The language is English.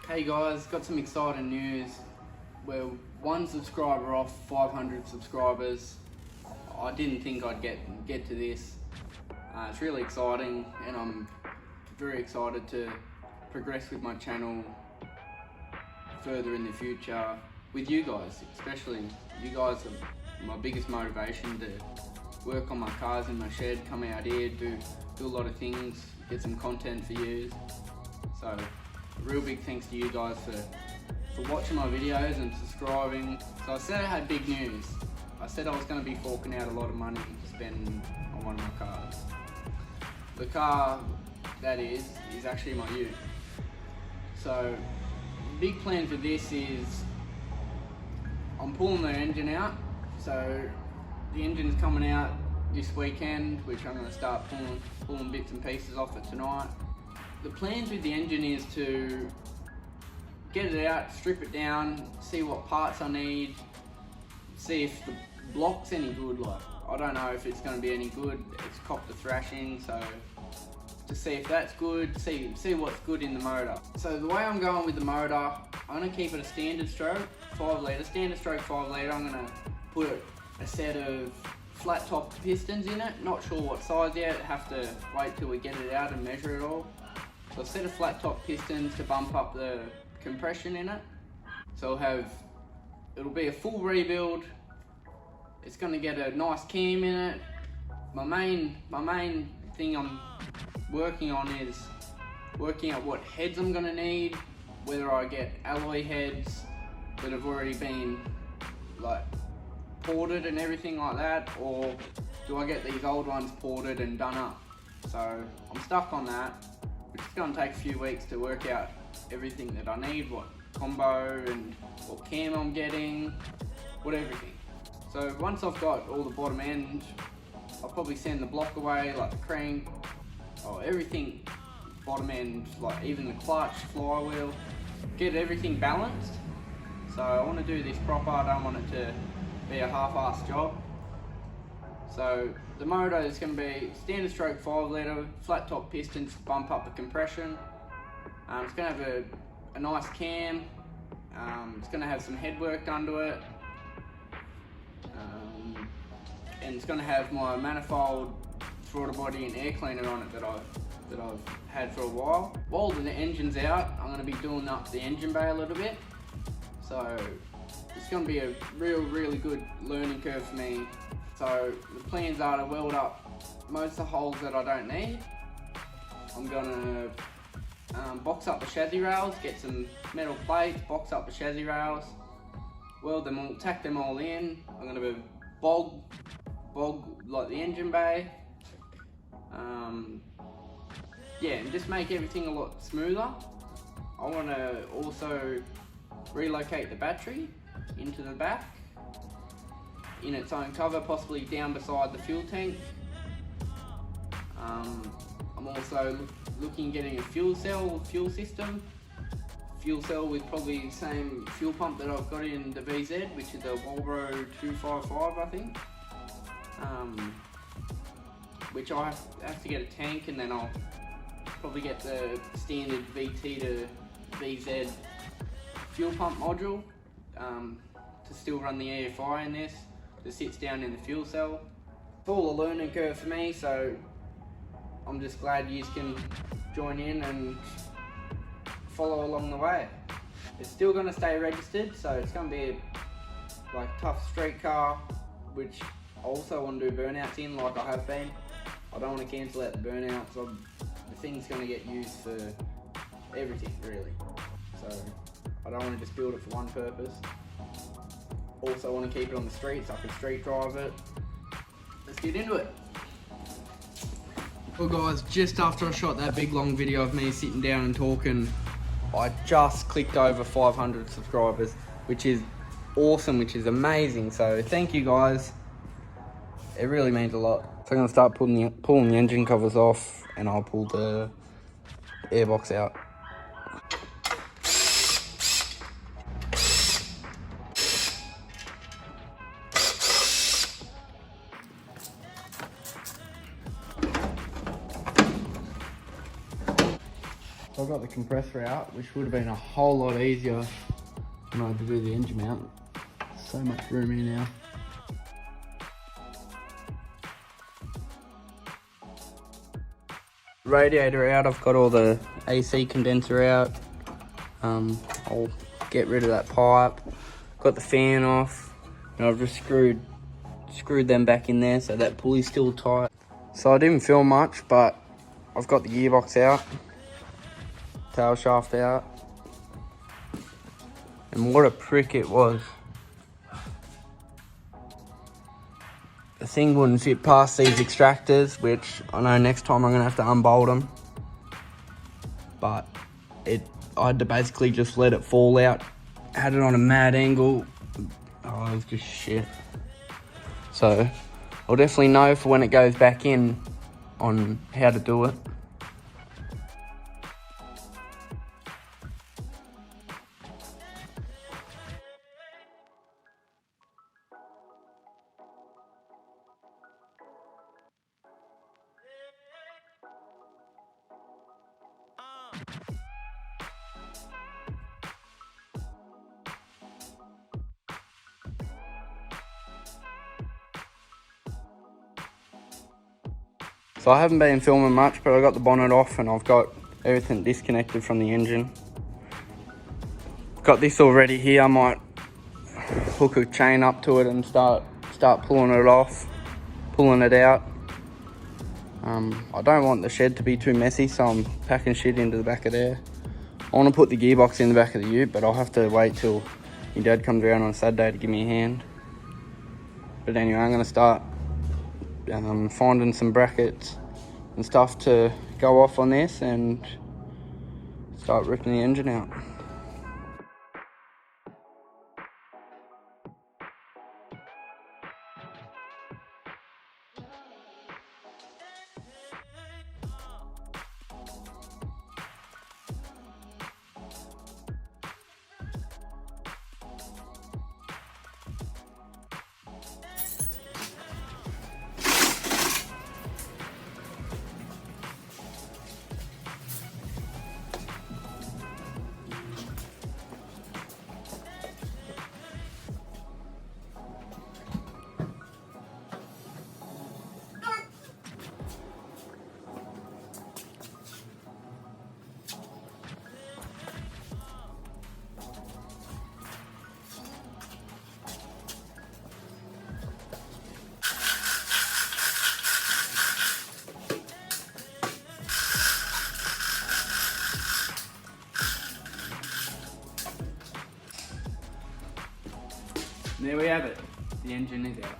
Hey guys, got some exciting news. We're one subscriber off 500 subscribers. I didn't think I'd get to this. It's really exciting, and I'm very excited to progress with my channel further in the future with you guys. Especially you guys are my biggest motivation to work on my cars in my shed, come out here, do a lot of things, get some content for you. So a real big thanks to you guys for watching my videos and subscribing. So I said I had big news. I said I was going to be forking out a lot of money to spend on one of my cars. The car that is actually my ute. So the big plan for this is I'm pulling the engine out. So the engine's coming out this weekend, which I'm going to start pulling bits and pieces off it tonight. The plans with the engine is to get it out, strip it down, see what parts I need, see if the block's any good. Like, I don't know if it's going to be any good. It's copped a thrashing, so to see if that's good, see what's good in the motor. So the way I'm going with the motor, I'm going to keep it a standard stroke, 5 litre, standard stroke 5 litre. I'm going to put a set of flat top pistons in it. Not sure what size yet, have to wait till we get it out and measure it all. So a set of flat top pistons to bump up the compression in it. So it'll be a full rebuild. It's going to get a nice cam in it. My main thing I'm working on is working out what heads I'm going to need, whether I get alloy heads that have already been like ported and everything like that, or do I get these old ones ported and done up. So I'm stuck on that. It's going to take a few weeks to work out everything that I need, what combo and what cam I'm getting, what everything. So once I've got all the bottom end, I'll probably send the block away, like the crank, or everything bottom end, like even the clutch, flywheel, get everything balanced. So I want to do this proper, I don't want it to be a half-assed job. So the motor is going to be standard stroke 5 litre, flat top pistons to bump up the compression. It's going to have a nice cam. It's going to have some head work done to it. And it's going to have my manifold, throttle body and air cleaner on it that I've had for a while. While the engine's out, I'm going to be doing up the engine bay a little bit. So it's going to be a really good learning curve for me. So the plans are to weld up most of the holes that I don't need. I'm going to box up the chassis rails, get some metal plates, box up the chassis rails, weld them all, tack them all in. I'm going to bog like the engine bay. Yeah, and just make everything a lot smoother. I want to also relocate the battery into the back in its own cover, possibly down beside the fuel tank. I'm also looking at getting a fuel system with probably the same fuel pump that I've got in the VZ, which is the Walbro 255, I think. Which I have to get a tank, and then I'll probably get the standard VT to VZ fuel pump module to still run the EFI in this that sits down in the fuel cell. It's all a learning curve for me, so I'm just glad you can join in and follow along the way. It's still going to stay registered, so it's going to be like tough street car, which I also want to do burnouts in, like I have been. I don't want to cancel out the burnouts. The thing's going to get used for everything, really. So I don't want to just build it for one purpose. Also want to keep it on the street so I can street drive it. Let's get into it. Well guys, just after I shot that big long video of me sitting down and talking, I just clicked over 500 subscribers, which is awesome, which is amazing. So thank you guys. It really means a lot. So I'm gonna start pulling the engine covers off, and I'll pull the airbox out. So I've got the compressor out, which would have been a whole lot easier when I had to do the engine mount. So much room here now. Radiator out, I've got all the AC condenser out. I'll get rid of that pipe. Got the fan off, and I've just screwed them back in there so that pulley's still tight. So I didn't film much, but I've got the gearbox out, tail shaft out, and what a prick it was. The thing wouldn't fit past these extractors, which I know next time I'm gonna have to unbolt them. But I had to basically just let it fall out. Had it on a mad angle. Oh, it was just shit. So I'll definitely know for when it goes back in on how to do it. So I haven't been filming much, but I got the bonnet off and I've got everything disconnected from the engine. Got this already here. I might hook a chain up to it and start pulling it off, pulling it out. I don't want the shed to be too messy, so I'm packing shit into the back of there. I want to put the gearbox in the back of the ute, but I'll have to wait till my dad comes around on Saturday to give me a hand. But anyway, I'm going to start finding some brackets and stuff to go off on this and start ripping the engine out. There we have it. The engine is out.